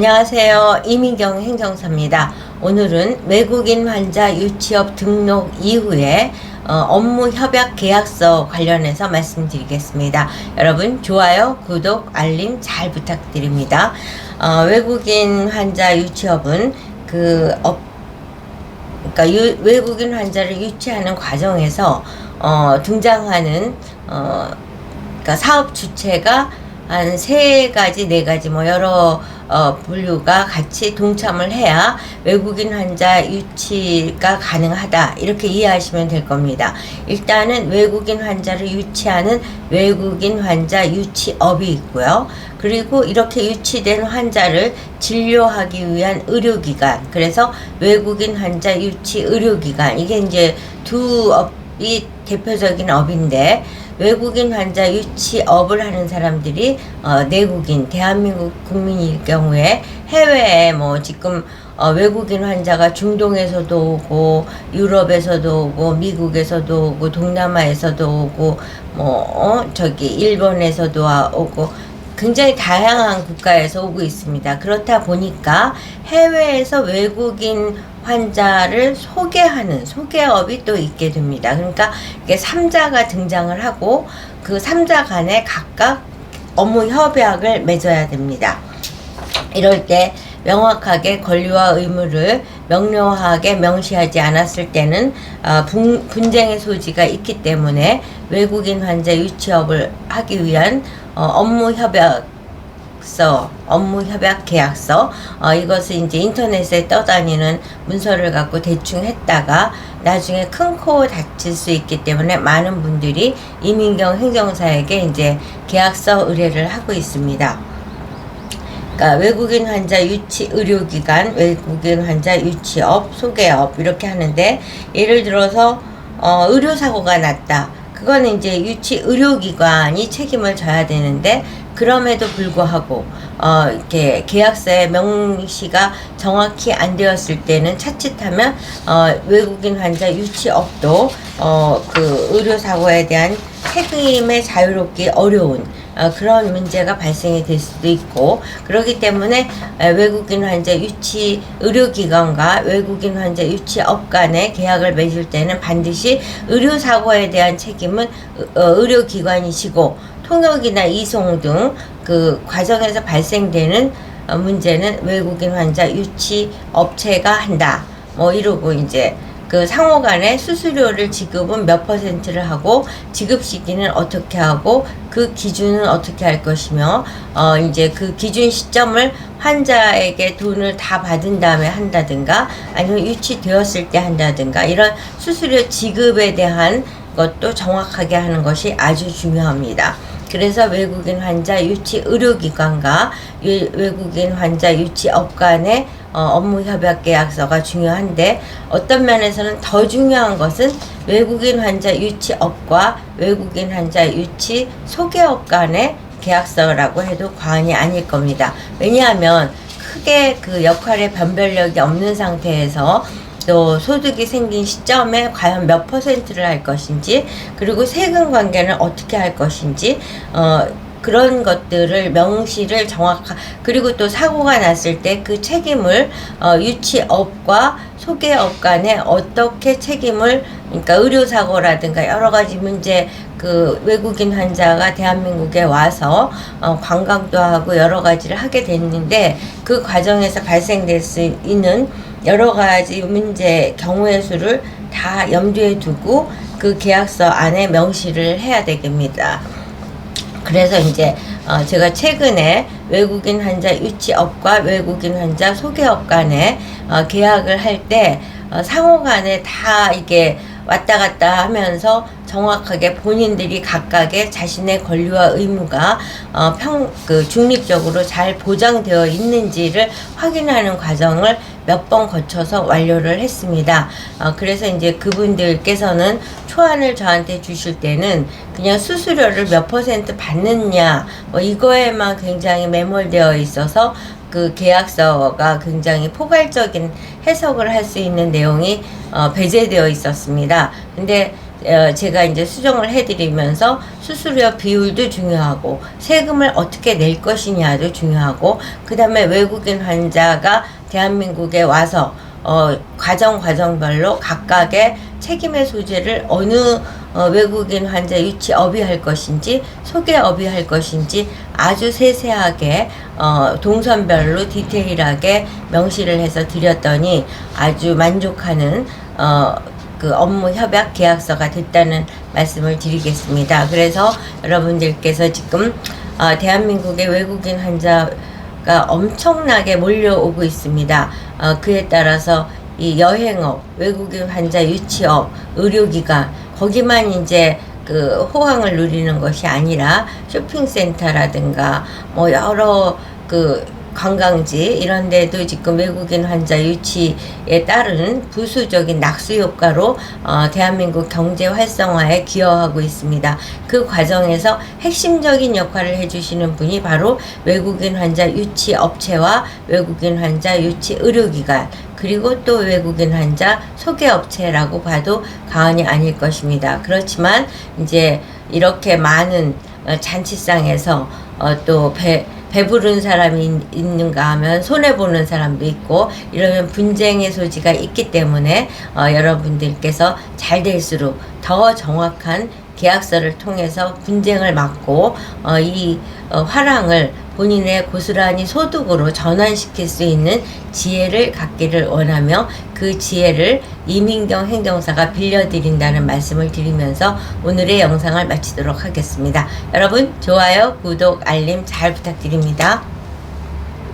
안녕하세요. 이민경 행정사입니다. 오늘은 외국인 환자 유치업 등록 이후에 업무 협약 계약서 관련해서 말씀드리겠습니다. 여러분 좋아요, 구독, 알림 잘 부탁드립니다. 외국인 환자 유치업은 외국인 환자를 유치하는 과정에서 등장하는 사업 주체가 한 3가지, 4가지 여러 분류가 같이 동참을 해야 외국인 환자 유치가 가능하다, 이렇게 이해하시면 될 겁니다. 일단은 외국인 환자를 유치하는 외국인 환자 유치업이 있고요. 그리고 이렇게 유치된 환자를 진료하기 위한 의료기관, 그래서 외국인 환자 유치 의료기관, 이게 이제 두 업이 대표적인 업인데, 외국인 환자 유치업을 하는 사람들이 내국인, 대한민국 국민일 경우에 해외에 지금 외국인 환자가 중동에서도 오고, 유럽에서도 오고, 미국에서도 오고, 동남아에서도 오고, 일본에서도 오고, 굉장히 다양한 국가에서 오고 있습니다. 그렇다 보니까 해외에서 외국인 환자를 소개하는 소개업이 또 있게 됩니다. 그러니까 이게 3자가 등장을 하고, 그 3자 간에 각각 업무 협약을 맺어야 됩니다. 이럴 때 명확하게 권리와 의무를 명료하게 명시하지 않았을 때는 분쟁의 소지가 있기 때문에 외국인 환자 유치업을 하기 위한 업무 협약 계약서, 이것을 이제 인터넷에 떠다니는 문서를 갖고 대충 했다가 나중에 큰 코 다칠 수 있기 때문에 많은 분들이 이민경 행정사에게 이제 계약서 의뢰를 하고 있습니다. 그러니까 외국인 환자 유치 의료기관, 외국인 환자 유치업, 소개업, 이렇게 하는데, 예를 들어서 의료사고가 났다. 그거는 이제 유치 의료기관이 책임을 져야 되는데, 그럼에도 불구하고 이렇게 계약서에 명시가 정확히 안 되었을 때는 자칫하면 외국인 환자 유치업도 그 의료사고에 대한 책임에 자유롭기 어려운 그런 문제가 발생이 될 수도 있고, 그렇기 때문에 외국인 환자 유치 의료기관과 외국인 환자 유치업 간의 계약을 맺을 때는 반드시 의료사고에 대한 책임은 의료기관이 지고, 통역이나 이송 등 그 과정에서 발생되는 문제는 외국인 환자 유치 업체가 한다. 이러고 이제 그 상호 간에 수수료를 지급은 몇 %를 하고, 지급 시기는 어떻게 하고, 그 기준은 어떻게 할 것이며, 이제 그 기준 시점을 환자에게 돈을 다 받은 다음에 한다든가, 아니면 유치되었을 때 한다든가, 이런 수수료 지급에 대한 것도 정확하게 하는 것이 아주 중요합니다. 그래서 외국인 환자 유치 의료기관과 외국인 환자 유치업 간의 업무 협약 계약서가 중요한데, 어떤 면에서는 더 중요한 것은 외국인 환자 유치업과 외국인 환자 유치 소개업 간의 계약서라고 해도 과언이 아닐 겁니다. 왜냐하면 크게 그 역할의 변별력이 없는 상태에서 또 소득이 생긴 시점에 과연 몇 %를 할 것인지, 그리고 세금 관계는 어떻게 할 것인지, 그런 것들을 명시를 그리고 또 사고가 났을 때 그 책임을 유치업과 소개업 간에 어떻게 책임을, 그러니까 의료사고라든가 여러 가지 문제, 그 외국인 환자가 대한민국에 와서 관광도 하고 여러 가지를 하게 됐는데, 그 과정에서 발생될 수 있는 여러 가지 문제, 경우의 수를 다 염두에 두고 그 계약서 안에 명시를 해야 되겠습니다. 그래서 이제 제가 최근에 외국인 환자 유치업과 외국인 환자 소개업 간에 계약을 할 때 상호 간에 다 이게 왔다 갔다 하면서 정확하게 본인들이 각각의 자신의 권리와 의무가 중립적으로 잘 보장되어 있는지를 확인하는 과정을 몇 번 거쳐서 완료를 했습니다. 그래서 이제 그분들께서는 초안을 저한테 주실 때는 그냥 수수료를 몇 % 받느냐, 이거에만 굉장히 매몰되어 있어서 그 계약서가 굉장히 포괄적인 해석을 할 수 있는 내용이 배제되어 있었습니다. 근데 제가 이제 수정을 해드리면서 수수료 비율도 중요하고 세금을 어떻게 낼 것이냐도 중요하고, 그 다음에 외국인 환자가 대한민국에 와서 과정별로 각각의 책임의 소재를 어느 외국인 환자 유치업이 할 것인지 소개업이 할 것인지 아주 세세하게 동선별로 디테일하게 명시를 해서 드렸더니 아주 만족하는 그 업무 협약 계약서가 됐다는 말씀을 드리겠습니다. 그래서 여러분들께서 지금 대한민국의 외국인 환자가 엄청나게 몰려오고 있습니다. 그에 따라서 이 여행업, 외국인 환자 유치업, 의료기관, 거기만 이제 그 호황을 누리는 것이 아니라 쇼핑센터라든가 뭐 여러 그 관광지 이런 데도 지금 외국인 환자 유치에 따른 부수적인 낙수 효과로 대한민국 경제 활성화에 기여하고 있습니다. 그 과정에서 핵심적인 역할을 해주시는 분이 바로 외국인 환자 유치 업체와 외국인 환자 유치 의료기관, 그리고 또 외국인 환자 소개업체라고 봐도 과언이 아닐 것입니다. 그렇지만 이제 이렇게 많은 잔치상에서 또 배부른 사람이 있는가 하면 손해보는 사람도 있고, 이러면 분쟁의 소지가 있기 때문에 여러분들께서 잘 될수록 더 정확한 계약서를 통해서 분쟁을 막고 이 화랑을 본인의 고스란히 소득으로 전환시킬 수 있는 지혜를 갖기를 원하며, 그 지혜를 이민경 행정사가 빌려드린다는 말씀을 드리면서 오늘의 영상을 마치도록 하겠습니다. 여러분 좋아요, 구독, 알림 잘 부탁드립니다.